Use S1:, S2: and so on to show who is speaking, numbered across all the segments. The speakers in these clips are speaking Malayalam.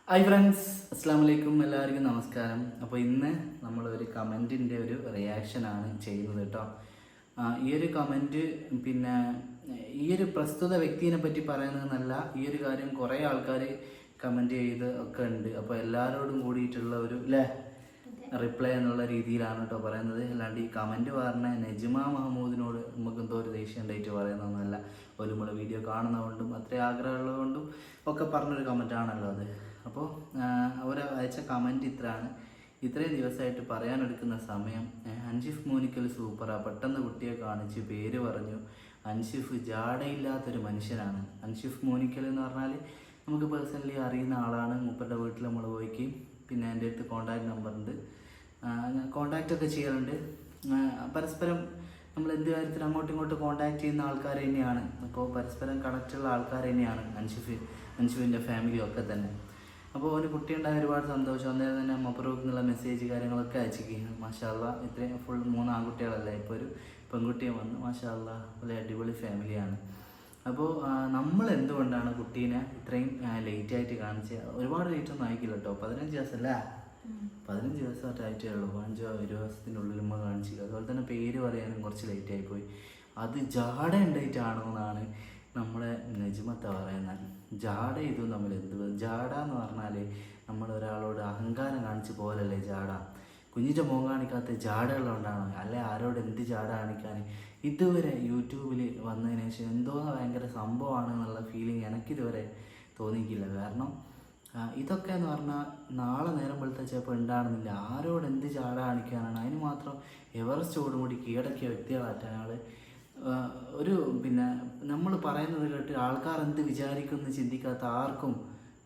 S1: ഹായ് ഫ്രണ്ട്സ്, അസ്സാം വലൈക്കും. എല്ലാവർക്കും നമസ്കാരം. അപ്പോൾ ഇന്ന് നമ്മളൊരു കമൻറ്റിൻ്റെ ഒരു റിയാക്ഷനാണ് ചെയ്യുന്നത് കേട്ടോ. ഈ ഒരു കമൻറ്റ് പിന്നെ ഈ ഒരു പ്രസ്തുത വ്യക്തിയെ പറ്റി പറയുന്നതെന്നല്ല, ഈ ഒരു കാര്യം കുറേ ആൾക്കാർ കമൻറ്റ് ചെയ്ത് ഒക്കെ ഉണ്ട്. അപ്പോൾ എല്ലാവരോടും കൂടിയിട്ടുള്ള ഒരു റിപ്ലൈ എന്നുള്ള രീതിയിലാണ് കേട്ടോ പറയുന്നത്. അല്ലാണ്ട് ഈ കമൻറ്റ് പറഞ്ഞ നജ്മ മഹമ്മൂദിനോട് നമുക്ക് എന്തോ ഒരു ദേഷ്യം ഉണ്ടായിട്ട് പറയുന്നതൊന്നുമല്ല. ഒരു നമ്മുടെ വീഡിയോ കാണുന്നതുകൊണ്ടും അത്രയും ആഗ്രഹമുള്ളതുകൊണ്ടും ഒക്കെ പറഞ്ഞൊരു കമൻറ്റാണല്ലോ അത്. അപ്പോൾ അവർ അയച്ച കമൻറ്റ് ഇത്രയും ദിവസമായിട്ട് പറയാനെടുക്കുന്ന സമയം, അൻഷിഫ് മോനിക്കൽ സൂപ്പറാ, പെട്ടെന്ന് കുട്ടിയെ കാണിച്ച് പേര് പറഞ്ഞു. അൻഷിഫ് ജാടയില്ലാത്തൊരു മനുഷ്യനാണ്. അൻഷിഫ് മോനിക്കൽ എന്ന് പറഞ്ഞാൽ നമുക്ക് പേഴ്സണലി അറിയുന്ന ആളാണ്. മൂപ്പരുടെ വീട്ടിൽ നമ്മൾ പോയിക്ക്, പിന്നെ എൻ്റെ അടുത്ത് കോൺടാക്ട് നമ്പർ ഉണ്ട്, കോൺടാക്റ്റ് ഒക്കെ ചെയ്യാറുണ്ട്. പരസ്പരം നമ്മൾ എന്ത് കാര്യത്തിലും അങ്ങോട്ടും ഇങ്ങോട്ടും കോൺടാക്ട് ചെയ്യുന്ന ആൾക്കാർ തന്നെയാണ്. അപ്പോൾ പരസ്പരം കണക്റ്റുള്ള ആൾക്കാർ തന്നെയാണ് അൻഷിഫിൻ്റെ ഫാമിലിയും ഒക്കെ തന്നെ. അപ്പോൾ ഒരു കുട്ടിയുണ്ടായ ഒരുപാട് സന്തോഷം. അന്നേരം തന്നെ മൊബറൂക്ക് എന്നുള്ള മെസ്സേജ് കാര്യങ്ങളൊക്കെ അയച്ചിരിക്കുകയാണ്. മാഷാ അല്ലാ, ഇത്രയും ഫുൾ 3 ആൺകുട്ടികളല്ലേ, ഇപ്പോൾ ഒരു പെൺകുട്ടിയെ വന്നു. മാഷാ അല്ലാ, വളരെ അടിപൊളി ഫാമിലിയാണ്. അപ്പോൾ നമ്മൾ എന്തുകൊണ്ടാണ് കുട്ടീനെ ഇത്രയും ലേറ്റായിട്ട് കാണിച്ചത്? ഒരുപാട് ലേറ്റൊന്നും ആയിക്കില്ല കേട്ടോ. 15 ദിവസമല്ല, 15 ദിവസമായിട്ടേ ഉള്ളൂ. 15-20 ദിവസത്തിനുള്ളിൽ നമ്മൾ കാണിച്ചില്ല. അതുപോലെ തന്നെ പേര് പറയാനും കുറച്ച് ലേറ്റായി പോയി. അത് ജാട ഉണ്ടായിട്ടാണോ എന്നാണ് നമ്മളെ നജ്മത്ത പറയുന്നത്. ജാട ഇതും തമ്മിൽ ജാട എന്ന് പറഞ്ഞാൽ നമ്മൾ ഒരാളോട് അഹങ്കാരം കാണിച്ച് പോലല്ലേ ജാട. കുഞ്ഞിൻ്റെ മോൻ കാണിക്കാത്ത ജാടകളുണ്ടാണോ? അല്ലെ ആരോട് എന്ത് ജാട കാണിക്കാൻ? ഇതുവരെ യൂട്യൂബിൽ വന്നതിന് ശേഷം എന്തോ ഭയങ്കര സംഭവമാണ് എന്നുള്ള ഫീലിംഗ് എനിക്കിതുവരെ തോന്നിയിട്ടില്ല. കാരണം ഇതൊക്കെ എന്ന് പറഞ്ഞാൽ നാളെ നേരം വെളുത്ത ചിലപ്പോൾ ഉണ്ടാകുന്നില്ല. ആരോട് എന്ത് ജാട കാണിക്കാനാണ്? അതിന് മാത്രം എവറസ്റ്റോടുകൂടി കീഴടക്കിയ വ്യക്തികളാറ്റാൻ ആൾ ഒരു പിന്നെ നമ്മൾ പറയുന്നത് കേട്ട് ആൾക്കാർ എന്ത് വിചാരിക്കുമെന്ന് ചിന്തിക്കാത്ത ആർക്കും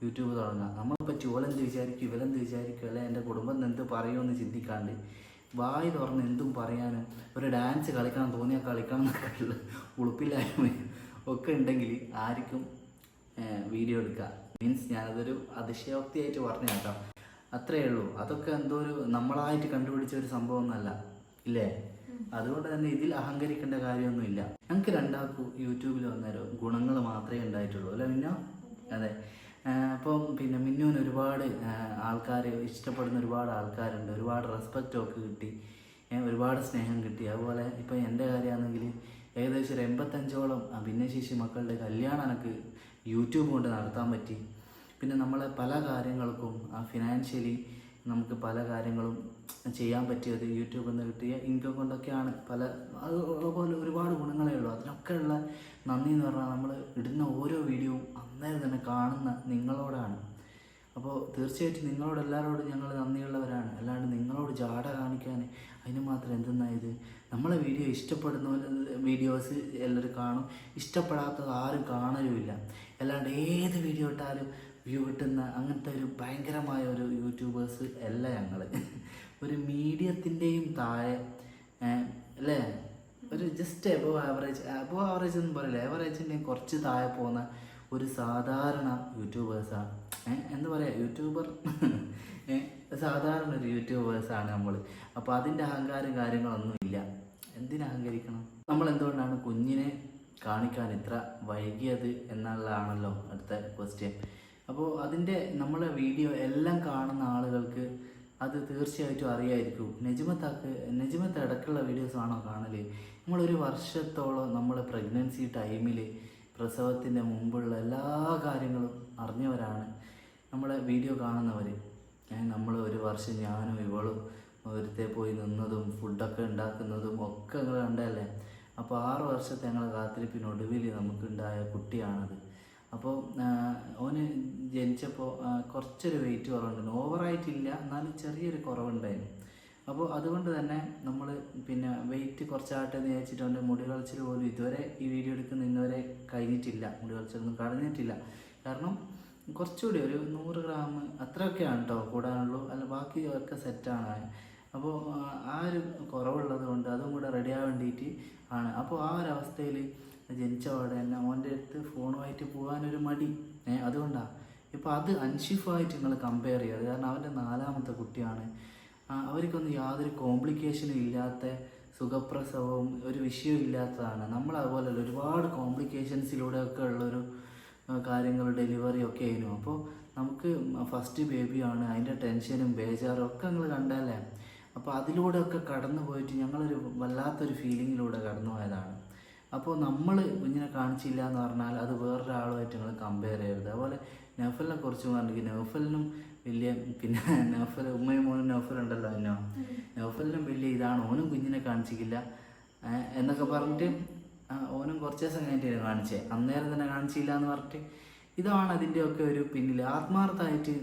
S1: യൂട്യൂബ് തുടങ്ങാം. നമ്മളെ പറ്റി ഓലെന്ത് വിചാരിക്കും, ഇവലെന്ത് വിചാരിക്കും, അല്ലെ എൻ്റെ കുടുംബം എന്ത് പറയുമെന്ന് ചിന്തിക്കാണ്ട് വായി തുറന്ന് എന്തും പറയാനും ഒരു ഡാൻസ് കളിക്കണം തോന്നിയാൽ കളിക്കണം എന്നൊക്കെ ഉളുപ്പില്ലായ്മയും ഒക്കെ ഉണ്ടെങ്കിൽ ആർക്കും വീഡിയോ എടുക്കുക. മീൻസ് ഞാനതൊരു അതിശയോക്തിയായിട്ട് പറഞ്ഞു കേട്ടോ, അത്രയേ ഉള്ളൂ. അതൊക്കെ എന്തോ ഒരു നമ്മളായിട്ട് കണ്ടുപിടിച്ച ഒരു സംഭവമൊന്നുമല്ല, ഇല്ലേ? അതുകൊണ്ട് തന്നെ ഇതിൽ അഹങ്കരിക്കേണ്ട കാര്യമൊന്നുമില്ല. ഞങ്ങൾക്ക് രണ്ടാൾക്കും യൂട്യൂബിൽ വന്നേരം ഗുണങ്ങൾ മാത്രമേ ഉണ്ടായിട്ടുള്ളൂ, അല്ലേ മിന്നു? അതെ. അപ്പം പിന്നെ മിന്നുവിന് ഒരുപാട് ആൾക്കാർ ഇഷ്ടപ്പെടുന്ന ഒരുപാട് ആൾക്കാരുണ്ട്. ഒരുപാട് റെസ്പെക്റ്റൊക്കെ കിട്ടി, ഒരുപാട് സ്നേഹം കിട്ടി. അതുപോലെ ഇപ്പം എൻ്റെ കാര്യമാണെങ്കിൽ ഏകദേശം ഒരു 85ഓളം ഭിന്നശേഷി മക്കളുടെ കല്യാണം എനിക്ക് യൂട്യൂബ് കൊണ്ട് നടത്താൻ പറ്റി. പിന്നെ നമ്മളെ പല കാര്യങ്ങൾക്കും ഫിനാൻഷ്യലി നമുക്ക് പല കാര്യങ്ങളും ചെയ്യാൻ പറ്റിയത് യൂട്യൂബിൽ നിന്ന് കിട്ടിയ ഇൻകം കൊണ്ടൊക്കെയാണ്. അതുപോലെ ഒരുപാട് ഗുണങ്ങളേ ഉള്ളൂ. അതിനൊക്കെയുള്ള നന്ദി എന്ന് പറഞ്ഞാൽ നമ്മൾ ഇടുന്ന ഓരോ വീഡിയോവും അന്നേരം തന്നെ കാണുന്ന നിങ്ങളോടാണ്. അപ്പോൾ തീർച്ചയായിട്ടും നിങ്ങളോട് എല്ലാവരോടും ഞങ്ങൾ നന്ദിയുള്ളവരാണ്. അല്ലാണ്ട് നിങ്ങളോട് ജാട കാണിക്കാൻ അതിന് മാത്രം എന്തെന്നായത്? നമ്മളെ വീഡിയോ ഇഷ്ടപ്പെടുന്ന വീഡിയോസ് എല്ലാവരും കാണും, ഇഷ്ടപ്പെടാത്തത് ആരും കാണലുമില്ല. അല്ലാണ്ട് ഏത് വീഡിയോ ഇട്ടാലും വ്യൂ കിട്ടുന്ന അങ്ങനത്തെ ഒരു ഭയങ്കരമായ ഒരു യൂട്യൂബേഴ്സ് അല്ല ഞങ്ങൾ. ഒരു മീഡിയത്തിൻ്റെയും താഴെ അല്ലേ, ഒരു ജസ്റ്റ് എബോവ് ആവറേജ് ഒന്നും പറയില്ല, ആവറേജിൻ്റെയും കുറച്ച് താഴെ പോകുന്ന ഒരു സാധാരണ യൂട്യൂബേഴ്സാണ്. എന്താ പറയുക, യൂട്യൂബർ സാധാരണ ഒരു യൂട്യൂബേഴ്സാണ് നമ്മൾ. അപ്പോൾ അതിൻ്റെ അഹങ്കാരം കാര്യങ്ങളൊന്നും ഇല്ല. എന്തിനഹങ്കരിക്കണം? നമ്മൾ എന്തുകൊണ്ടാണ് കുഞ്ഞിനെ കാണിക്കാൻ ഇത്ര വൈകിയത് എന്നുള്ളതാണല്ലോ അടുത്ത ക്വസ്റ്റ്യൻ. അപ്പോൾ അതിൻ്റെ നമ്മളെ വീഡിയോ എല്ലാം കാണുന്ന ആളുകൾക്ക് അത് തീർച്ചയായിട്ടും അറിയായിരിക്കും. നജ്മത്ത് ഇടയ്ക്കുള്ള വീഡിയോസ് ആണോ കാണൽ? നമ്മളൊരു വർഷത്തോളം നമ്മൾ പ്രഗ്നൻസി ടൈമിൽ പ്രസവത്തിൻ്റെ മുമ്പുള്ള എല്ലാ കാര്യങ്ങളും അറിഞ്ഞവരാണ് നമ്മളെ വീഡിയോ കാണുന്നവർ. നമ്മൾ ഒരു വർഷം ഞാനും ഇവളും ഒരുത്തെ പോയി നിന്നതും ഫുഡൊക്കെ ഉണ്ടാക്കുന്നതും ഒക്കെ നിങ്ങൾ കണ്ടല്ലേ. അപ്പോൾ 6 വർഷത്തെ ഞങ്ങൾ കാത്തിരിപ്പിനൊടുവിൽ നമുക്കുണ്ടായ കുട്ടിയാണത്. അപ്പോൾ ഓന് ജനിച്ചപ്പോൾ കുറച്ചൊരു വെയിറ്റ് കുറവുണ്ടായിരുന്നു, ഓവറായിട്ടില്ല, എന്നാലും ചെറിയൊരു കുറവുണ്ടായിരുന്നു. അപ്പോൾ അതുകൊണ്ട് തന്നെ നമ്മൾ പിന്നെ വെയിറ്റ് കുറച്ചാട്ടെ എന്ന് വിചാരിച്ചിട്ട് അവൻ്റെ മുടി കളച്ചിൽ പോലും ഇതുവരെ ഈ വീഡിയോ എടുക്കുന്ന ഇന്നുവരെ കഴിഞ്ഞിട്ടില്ല. മുടി കളച്ചിലൊന്നും കഴിഞ്ഞിട്ടില്ല. കാരണം കുറച്ചുകൂടി ഒരു 100 ഗ്രാം അത്രയൊക്കെയാണ് കേട്ടോ കൂടാനുള്ളൂ, അല്ല ബാക്കി ഒക്കെ സെറ്റാണ്. അപ്പോൾ ആ ഒരു കുറവുള്ളത് കൊണ്ട് അതും കൂടെ റെഡിയാകാൻ വേണ്ടിയിട്ട് ആണ്. അപ്പോൾ ആ ഒരു അവസ്ഥയിൽ ജനിച്ച പാടെ തന്നെ ഓൻ്റെ അടുത്ത് ഫോണുമായിട്ട് പോകാനൊരു മടി. അതുകൊണ്ടാണ് ഇപ്പോൾ അത് അൻഷിഫായിട്ട് നിങ്ങൾ കമ്പയർ ചെയ്യുക. കാരണം അവൻ്റെ 4ാമത്തെ കുട്ടിയാണ്. അവർക്കൊന്നും യാതൊരു കോംപ്ലിക്കേഷനും ഇല്ലാത്ത സുഖപ്രസവവും ഒരു വിഷയവും ഇല്ലാത്തതാണ്. നമ്മളതുപോലെ ഒരുപാട് കോംപ്ലിക്കേഷൻസിലൂടെ ഒക്കെ ഉള്ളൊരു കാര്യങ്ങൾ ഡെലിവറി ഒക്കെ ആയിരുന്നു. അപ്പോൾ നമുക്ക് ഫസ്റ്റ് ബേബിയാണ്, അതിൻ്റെ ടെൻഷനും ബേജാറും ഒക്കെ നിങ്ങൾ കണ്ടല്ലേ. അപ്പോൾ അതിലൂടെ ഒക്കെ കടന്നു പോയിട്ട് ഞങ്ങളൊരു വല്ലാത്തൊരു ഫീലിങ്ങിലൂടെ കടന്നു പോയതാണ്. അപ്പോൾ നമ്മൾ കുഞ്ഞിനെ കാണിച്ചില്ല എന്ന് പറഞ്ഞാൽ അത് വേറൊരാളുമായിട്ട് നിങ്ങൾ കമ്പയർ ചെയ്യരുത്. അതുപോലെ നൗഫലിനെ കുറിച്ച് പറഞ്ഞെങ്കിൽ നൗഫലിനും വലിയ പിന്നെ നൗഫൽ ഉമ്മയും മോനും നൗഫലുണ്ടല്ലോ എന്നോ, നൗഫലിനും വലിയ ഇതാണ്, ഓനും കുഞ്ഞിനെ കാണിച്ചിട്ടില്ല എന്നൊക്കെ പറഞ്ഞിട്ട് ഓനും കുറച്ച് ദിവസം കഴിഞ്ഞിട്ട് കാണിച്ചേ, അന്നേരം തന്നെ കാണിച്ചില്ല എന്ന് പറഞ്ഞിട്ട്. ഇതാണ് അതിൻ്റെയൊക്കെ ഒരു പിന്നിൽ. ആത്മാർത്ഥമായിട്ട്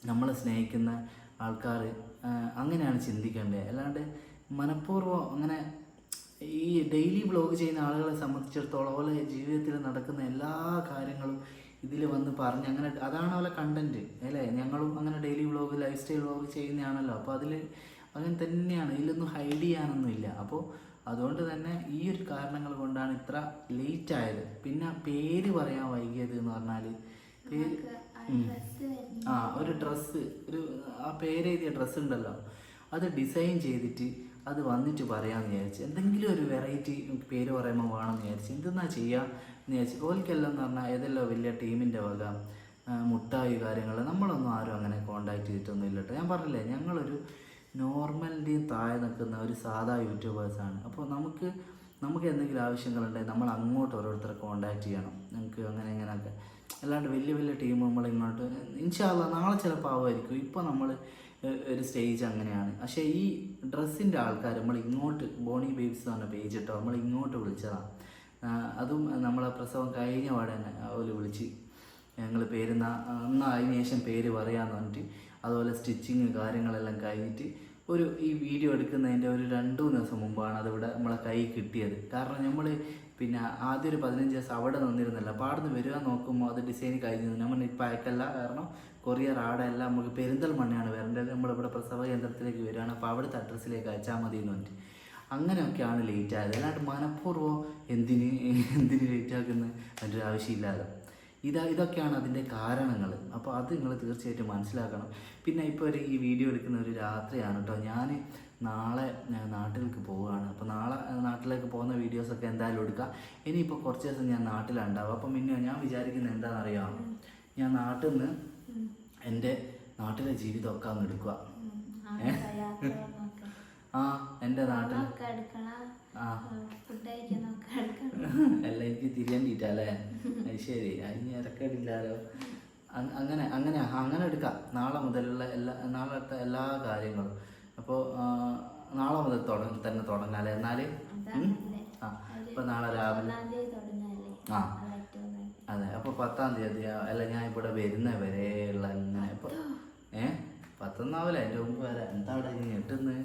S1: നമ്മളെ സ്നേഹിക്കുന്ന ആൾക്കാർ അങ്ങനെയാണ് ചിന്തിക്കേണ്ടത്. അല്ലാണ്ട് മനഃപൂർവ്വം അങ്ങനെ ഈ ഡെയിലി വ്ലോഗ് ചെയ്യുന്ന ആളുകളെ സംബന്ധിച്ചിടത്തോളം ഓലെ ജീവിതത്തിൽ നടക്കുന്ന എല്ലാ കാര്യങ്ങളും ഇതിൽ വന്ന് പറഞ്ഞ് അങ്ങനെ അതാണ് ഓലെ കണ്ടൻറ്റ് അല്ലേ. ഞങ്ങളും അങ്ങനെ daily vlog lifestyle vlog ചെയ്യുന്നതാണല്ലോ. അപ്പോൾ അതിൽ അങ്ങനെ തന്നെയാണ്, ഇതിലൊന്നും ഹൈഡ് ചെയ്യാനൊന്നുമില്ല. അപ്പോൾ അതുകൊണ്ട് തന്നെ ഈ ഒരു കാരണങ്ങൾ കൊണ്ടാണ് ഇത്ര ലേറ്റ് ആയത്. പിന്നെ പേര് പറയാൻ വൈകിയത് എന്ന് പറഞ്ഞാൽ പേര് ഒരു ഡ്രസ്സ്, ഒരു ആ പേരെഴുതിയ ഡ്രസ്സ് ഉണ്ടല്ലോ, അത് ഡിസൈൻ ചെയ്തിട്ട് അത് വന്നിട്ട് പറയാമെന്ന് വിചാരിച്ചു. എന്തെങ്കിലും ഒരു വെറൈറ്റി പേര് പറയുമ്പോൾ വേണമെന്ന് വിചാരിച്ചു. എന്തെന്നാ ചെയ്യാമെന്ന് വിചാരിച്ചു. ഓൽക്കെല്ലാം എന്ന് പറഞ്ഞാൽ ഏതെല്ലോ വലിയ ടീമിൻ്റെ വക മുട്ടായി കാര്യങ്ങൾ നമ്മളൊന്നും ആരും അങ്ങനെ കോണ്ടാക്ട് ചെയ്തിട്ടൊന്നും ഇല്ല കേട്ടോ. ഞാൻ പറഞ്ഞില്ലേ, ഞങ്ങളൊരു നോർമലിൻ്റെയും താഴെ നിൽക്കുന്ന ഒരു സാധാ യൂട്യൂബേഴ്സാണ്. അപ്പോൾ നമുക്ക് എന്തെങ്കിലും ആവശ്യങ്ങളുണ്ടെങ്കിൽ നമ്മൾ അങ്ങോട്ട് ഓരോരുത്തരെ കോണ്ടാക്ട് ചെയ്യണം. നമുക്ക് അങ്ങനെ ഇങ്ങനെയൊക്കെ, അല്ലാണ്ട് വലിയ വലിയ ടീം നമ്മളിങ്ങോട്ട് ഇൻഷാ അല്ലാഹ് നാളെ ചിലപ്പോൾ ആവുമായിരിക്കും. ഇപ്പോൾ നമ്മൾ ഒരു സ്റ്റേജ് അങ്ങനെയാണ്. പക്ഷേ ഈ ഡ്രസ്സിൻ്റെ ആൾക്കാർ നമ്മൾ ഇങ്ങോട്ട് ബോണി ബേബ്സ് എന്ന് പറഞ്ഞ പേജ് ഇട്ടോ നമ്മൾ ഇങ്ങോട്ട് വിളിച്ചതാണ്. അതും നമ്മളെ പ്രസവം കഴിഞ്ഞ പാടെ തന്നെ അവർ വിളിച്ച് ഞങ്ങൾ പേര് എന്നാൽ അതിന് ശേഷം പേര് പറയാമെന്ന് പറഞ്ഞിട്ട്, അതുപോലെ സ്റ്റിച്ചിങ് കാര്യങ്ങളെല്ലാം കഴിഞ്ഞിട്ട് ഈ വീഡിയോ എടുക്കുന്നതിൻ്റെ ഒരു 2-3 ദിവസം മുമ്പാണ് അതിവിടെ നമ്മളെ കൈ കിട്ടിയത്. കാരണം നമ്മൾ പിന്നെ ആദ്യം ഒരു 15 ദിവസം അവിടെ നിന്നിരുന്നില്ല. അപ്പോൾ അവിടെ നിന്ന് വരിക നോക്കുമ്പോൾ അത് ഡിസൈൻ കഴിഞ്ഞു. നമ്മൾ ഇപ്പം അയക്കല്ല, കാരണം കൊറിയർ ആടെയല്ല, നമുക്ക് പെരിന്തൽമണ്ണയാണ് വരേണ്ടത്. നമ്മളിവിടെ പ്രസവ കേന്ദ്രത്തിലേക്ക് വരികയാണ്. അപ്പോൾ അവിടുത്തെ അഡ്രസ്സിലേക്ക് അയച്ചാൽ മതി എന്ന് പറഞ്ഞിട്ട് അങ്ങനെയൊക്കെയാണ് ലേറ്റ് ആയത്. അല്ലാണ്ട് മനഃപൂർവ്വം എന്തിന് ലേറ്റ് ആക്കുന്നത് അതിൻ്റെ ആവശ്യമില്ലാതെ. ഇതൊക്കെയാണ് അതിൻ്റെ കാരണങ്ങൾ. അപ്പോൾ അത് നിങ്ങൾ തീർച്ചയായിട്ടും മനസ്സിലാക്കണം. പിന്നെ ഇപ്പോൾ ഈ വീഡിയോ എടുക്കുന്ന ഒരു രാത്രിയാണ് കേട്ടോ. ഞാൻ നാളെ നാട്ടിലേക്ക് പോവുകയാണ്. അപ്പോൾ നാളെ നാട്ടിലേക്ക് പോകുന്ന വീഡിയോസൊക്കെ എന്തായാലും എടുക്കാം. ഇനിയിപ്പോൾ കുറച്ച് ദിവസം ഞാൻ നാട്ടിലുണ്ടാവും. അപ്പം പിന്നെ ഞാൻ വിചാരിക്കുന്നത് എന്താണെന്നറിയാം, ഞാൻ നാട്ടിൽ നിന്ന് എൻ്റെ നാട്ടിലെ ജീവിതമൊക്കെ അങ്ങ് എടുക്കുക. എൻ്റെ നാട്ടിൽ എല്ലാം എനിക്ക് തിരിയേണ്ടിട്ടല്ലേ. അത് ശരി, അതിന് ഇറക്കടില്ലാലോ. അങ്ങനെ എടുക്കാം. നാളെ മുതലുള്ള നാളത്തെ എല്ലാ കാര്യങ്ങളും. അപ്പോൾ നാളെ മുതൽ തന്നെ തുടങ്ങാല്ലേ. എന്നാൽ ഇപ്പം നാളെ രാവിലെ അതെ. അപ്പോൾ 10-ാം തീയതി അല്ല, ഞാൻ ഇവിടെ വരുന്ന വരെയുള്ള ഇങ്ങനെ ഇപ്പോൾ 10 അതിൻ്റെ മുമ്പ് വരെ എന്താ അവിടെ ഞെട്ടുന്നത്.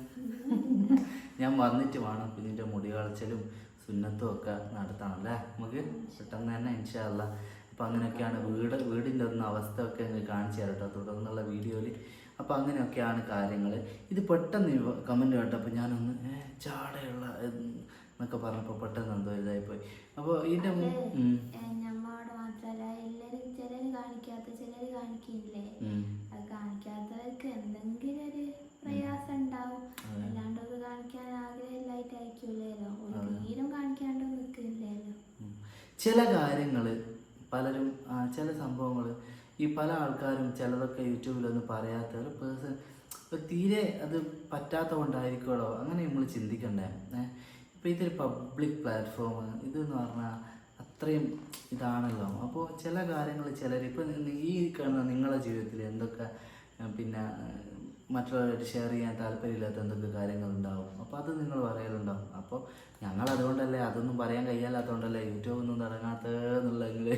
S1: ഞാൻ വന്നിട്ട് വേണം കുഞ്ഞിൻ്റെ മുടി കളച്ചിലും സുന്നത്തും ഒക്കെ നടത്തണമല്ലേ നമുക്ക് പെട്ടെന്ന് തന്നെ ഇൻഷാ അല്ലാഹ്. അപ്പോൾ അങ്ങനെയൊക്കെയാണ് വീടിൻ്റെ ഒന്ന് അവസ്ഥ ഒക്കെ നിങ്ങൾക്ക് കാണിച്ചു തരാം കേട്ടോ തുടർന്നുള്ള വീഡിയോയിൽ. അപ്പോൾ അങ്ങനെയൊക്കെയാണ് കാര്യങ്ങൾ. ഇത് പെട്ടെന്ന് കമൻറ്റ് കേട്ടപ്പോൾ ഞാനൊന്ന് ചാടയുള്ള എന്നൊക്കെ പറഞ്ഞപ്പോൾ പെട്ടെന്ന് എന്തോ ഇതായിപ്പോയി. അപ്പോൾ ഇതിൻ്റെ
S2: കാണിക്കാത്തവർക്ക് എന്തെങ്കിലും ഒരു പ്രയാസം ഉണ്ടാവും. അല്ലാണ്ടൊക്കെ കാണിക്കാൻ ആഗ്രഹമില്ലായിട്ടായിരിക്കുമല്ലോ, തീരും കാണിക്കാണ്ട് നിൽക്കില്ലല്ലോ.
S1: ചില കാര്യങ്ങൾ പലരും ചില സംഭവങ്ങൾ ഈ പല ആൾക്കാരും ചിലതൊക്കെ യൂട്യൂബിലൊന്നും പറയാത്ത ഒരു പേഴ്സൺ തീരെ അത് പറ്റാത്ത കൊണ്ടായിരിക്കുമല്ലോ അങ്ങനെ നമ്മൾ ചിന്തിക്കണ്ടേ. ഇപ്പോൾ ഇതൊരു പബ്ലിക് പ്ലാറ്റ്ഫോം ഇതെന്ന് പറഞ്ഞാൽ അത്രയും ഇതാണല്ലോ. അപ്പോൾ ചില കാര്യങ്ങൾ ചിലർ ഇപ്പം ഈ കാണുന്ന നിങ്ങളുടെ ജീവിതത്തിൽ എന്തൊക്കെ പിന്നെ മറ്റുള്ളവരായിട്ട് ഷെയർ ചെയ്യാൻ താല്പര്യമില്ലാത്ത എന്തൊക്കെ കാര്യങ്ങളുണ്ടാവും. അപ്പോൾ അത് നിങ്ങൾ പറയലുണ്ടാവും. അപ്പോൾ ഞങ്ങൾ അതുകൊണ്ടല്ലേ, അതൊന്നും പറയാൻ കഴിയാത്തതുകൊണ്ടല്ലേ യൂട്യൂബൊന്നും തുടങ്ങാത്തതെന്നുള്ളെങ്കിൽ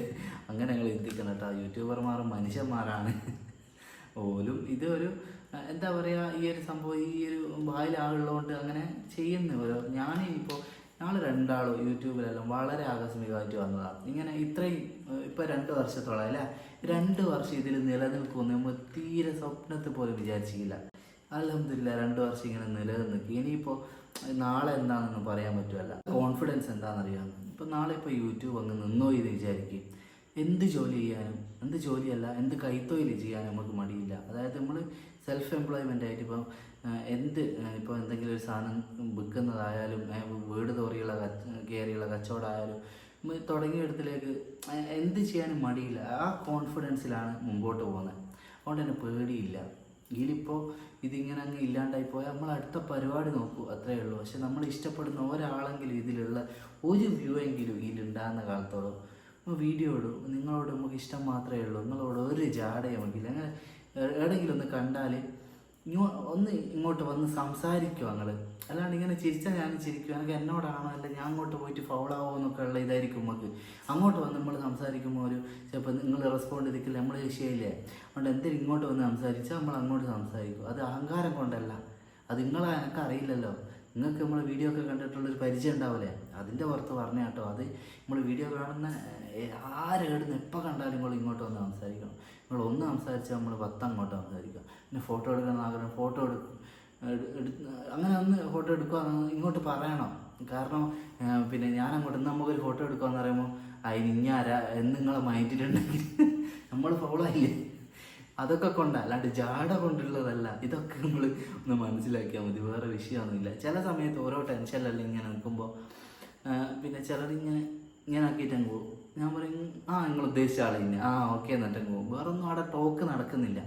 S1: അങ്ങനെ ഞങ്ങൾ ചിന്തിക്കണം കേട്ടോ. യൂട്യൂബർമാരും മനുഷ്യന്മാരാണ് പോലും. ഇതൊരു എന്താ പറയുക, ഈ ഒരു സംഭവം ഈ ഒരു വായിലാളുള്ളതുകൊണ്ട് അങ്ങനെ ചെയ്യുന്ന ഞാനിപ്പോൾ ഞങ്ങൾ രണ്ടാളും യൂട്യൂബിലെല്ലാം വളരെ ആകസ്മികമായിട്ട് വന്നതാണ്. ഇങ്ങനെ ഇത്രയും ഇപ്പോൾ 2 വർഷത്തോളം അല്ലേ, 2 വർഷം ഇതിൽ നിലനിൽക്കുമെന്ന് നമ്മൾ തീരെ സ്വപ്നത്തിൽ പോലും വിചാരിച്ചില്ല. അൽഹംദുലില്ലാഹ് 2 വർഷം ഇങ്ങനെ നിലനിൽക്കും. ഇനിയിപ്പോൾ നാളെ എന്താണെന്നൊന്നും പറയാൻ പറ്റുമല്ല. കോൺഫിഡൻസ് എന്താണെന്നറിയാം. ഇപ്പോൾ നാളെ ഇപ്പോൾ യൂട്യൂബ് അങ്ങ് നിന്നോ എന്ന് വിചാരിക്കും. എന്ത് ജോലി ചെയ്യാനും, എന്ത് ജോലിയല്ല എന്ത് കൈത്തൊഴിൽ ചെയ്യാനും നമുക്ക് മടിയില്ല. അതായത് നമ്മൾ സെൽഫ് എംപ്ലോയ്മെൻ്റ് ആയിട്ട് ഇപ്പോൾ ഇപ്പോൾ എന്തെങ്കിലും ഒരു സാധനം വിൽക്കുന്നതായാലും വീട് തോറിയുള്ള കയറിയുള്ള കച്ചവടമായാലും തുടങ്ങിയിടത്തിലേക്ക് എന്ത് ചെയ്യാനും മടിയില്ല, ആ കോൺഫിഡൻസിലാണ് മുമ്പോട്ട് പോകുന്നത്. അതുകൊണ്ട് തന്നെ പേടിയില്ല. ഇതിലിപ്പോൾ ഇതിങ്ങനെ അങ്ങ് ഇല്ലാണ്ടായി പോയാൽ നമ്മൾ അടുത്ത പരിപാടി നോക്കൂ, അത്രയേ ഉള്ളൂ. പക്ഷെ നമ്മൾ ഇഷ്ടപ്പെടുന്ന ഒരാളെങ്കിലും ഇതിലുള്ള ഒരു വ്യൂ എങ്കിലും ഇതിലുണ്ടാകുന്ന കാലത്തോളം വീഡിയോ ഇടും. നിങ്ങളോട് നമുക്ക് ഇഷ്ടം മാത്രമേ ഉള്ളൂ, നിങ്ങളോട് ഒരു ജാടയും നമുക്കില്ല. അങ്ങനെ എവിടെയെങ്കിലും ഒന്ന് കണ്ടാൽ ഒന്ന് ഇങ്ങോട്ട് വന്ന് സംസാരിക്കും ഞങ്ങൾ. അല്ലാണ്ട് ഇങ്ങനെ ചിരിച്ചാൽ ഞാൻ ചിരിക്കും, എനിക്ക് എന്നോടാണോ അല്ല ഞാൻ അങ്ങോട്ട് പോയിട്ട് ഫൗളാവോ എന്നൊക്കെ ഉള്ള ഇതായിരിക്കും നമുക്ക്. അങ്ങോട്ട് വന്ന് നമ്മൾ സംസാരിക്കുമ്പോൾ ഒരു ചിലപ്പോൾ നിങ്ങൾ റെസ്പോണ്ട് ചെയ്തിട്ടില്ല, നമ്മൾ വിഷയമില്ലേ. അതുകൊണ്ട് എന്തെങ്കിലും ഇങ്ങോട്ട് വന്ന് സംസാരിച്ചാൽ നമ്മൾ അങ്ങോട്ട് സംസാരിക്കും. അത് അഹങ്കാരം കൊണ്ടല്ല, അത് നിങ്ങളെ എനിക്ക് അറിയില്ലല്ലോ. നിങ്ങൾക്ക് നമ്മൾ വീഡിയോ ഒക്കെ കണ്ടിട്ടുള്ളൊരു പരിചയം ഉണ്ടാവില്ലേ, അതിൻ്റെ പുറത്ത് പറഞ്ഞ കേട്ടോ. അത് നമ്മൾ വീഡിയോ കാണുന്ന ആരെടുന്ന് എപ്പോൾ കണ്ടാലും നിങ്ങൾ ഇങ്ങോട്ട് വന്ന് സംസാരിക്കണം. നിങ്ങൾ ഒന്ന് സംസാരിച്ചാൽ നമ്മൾ 10 അങ്ങോട്ട് സംസാരിക്കുക. പിന്നെ ഫോട്ടോ എടുക്കണം ആഗ്രഹം, ഫോട്ടോ അങ്ങനെ ഒന്ന് ഫോട്ടോ എടുക്കുക ഇങ്ങോട്ട് പറയണം. കാരണം പിന്നെ ഞാൻ അങ്ങോട്ട് നമുക്കൊരു ഫോട്ടോ എടുക്കുകയെന്ന് പറയുമ്പോൾ അതിന് ഇഞ്ഞാരാ എന്ന് നിങ്ങളെ മൈൻഡിലുണ്ടെങ്കിൽ നമ്മൾ ഫോളോയില്ലേ. അതൊക്കെ കൊണ്ടാണ്, അല്ലാണ്ട് ജാട കൊണ്ടുള്ളതല്ല. ഇതൊക്കെ നമ്മൾ ഒന്ന് മനസ്സിലാക്കിയാൽ മതി, വേറെ വിഷയമൊന്നുമില്ല. ചില സമയത്ത് ഓരോ ടെൻഷനിലല്ല ഇങ്ങനെ നിൽക്കുമ്പോൾ പിന്നെ ഇങ്ങനെ ആക്കിയിട്ടങ്ങ് പോകും. ഞാൻ പറയും നിങ്ങൾ ഉദ്ദേശിച്ച ആളിന്നെ ഓക്കെ എന്നിട്ടങ്ങ് പോകും. വേറെ ഒന്നും അവിടെ ടോക്ക് നടക്കുന്നില്ല.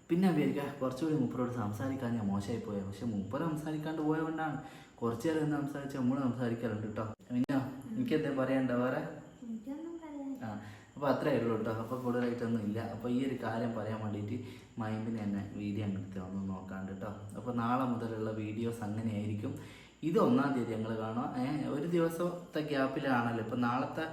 S1: പിന്നെ വിചാരിക്കുക കുറച്ചുകൂടി മൂപ്പരോട് സംസാരിക്കാൻ ഞാൻ മോശമായി പോയത്. പക്ഷെ മൂപ്പർ സംസാരിക്കാണ്ട് പോയതുകൊണ്ടാണ്. കുറച്ച് നേരം എന്ന് സംസാരിച്ചാൽ നമ്മൾ സംസാരിക്കാറുണ്ട് കേട്ടോ. പിന്നെ എനിക്കെന്തേ പറയണ്ട വേറെ? അപ്പോൾ അത്രയേ ഉള്ളൂ കേട്ടോ. അപ്പോൾ കൂടുതലായിട്ടൊന്നും ഇല്ല. അപ്പോൾ ഈ ഒരു കാര്യം പറയാൻ വേണ്ടിയിട്ട് മൈൻഡിന് തന്നെ വീഡിയോ എടുത്ത് ഒന്ന് നോക്കാണ്ട് കേട്ടോ. അപ്പോൾ നാളെ മുതലുള്ള വീഡിയോസ് അങ്ങനെയായിരിക്കും. ഇത് 1-ാം തീയതി ഞങ്ങൾ കാണാം. ഒരു ദിവസത്തെ ഗ്യാപ്പിലാണല്ലോ. ഇപ്പോൾ നാളത്തെ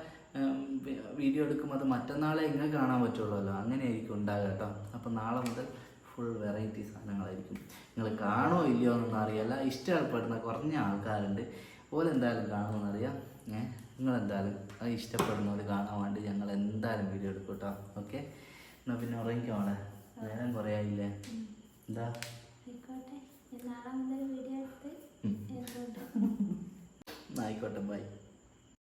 S1: വീഡിയോ എടുക്കുമ്പോൾ അത് മറ്റന്നാളെ ഇങ്ങനെ കാണാൻ പറ്റുള്ളൂല്ലോ. അങ്ങനെയായിരിക്കും ഉണ്ടാകുക കേട്ടോ. അപ്പോൾ നാളെ മുതൽ ഫുൾ വെറൈറ്റി സാധനങ്ങളായിരിക്കും. നിങ്ങൾ കാണുമോ ഇല്ലയോ എന്നൊന്നും അറിയില്ല. ഇഷ്ടപ്പെടുന്ന കുറഞ്ഞ ആൾക്കാരുണ്ട്, ഓല് എന്തായാലും കാണുമെന്നറിയാം. നിങ്ങളെന്തായാലും അത് ഇഷ്ടപ്പെടുന്നത് കാണാൻ വേണ്ടി ഞങ്ങൾ എന്തായാലും വീഡിയോ എടുക്കും കേട്ടോ. ഓക്കെ, എന്നാൽ പിന്നെ ഉറങ്ങിക്കോളെ, നേരം കുറേ ആയില്ലേ. എന്താ ആയിക്കോട്ടെ, ബൈ.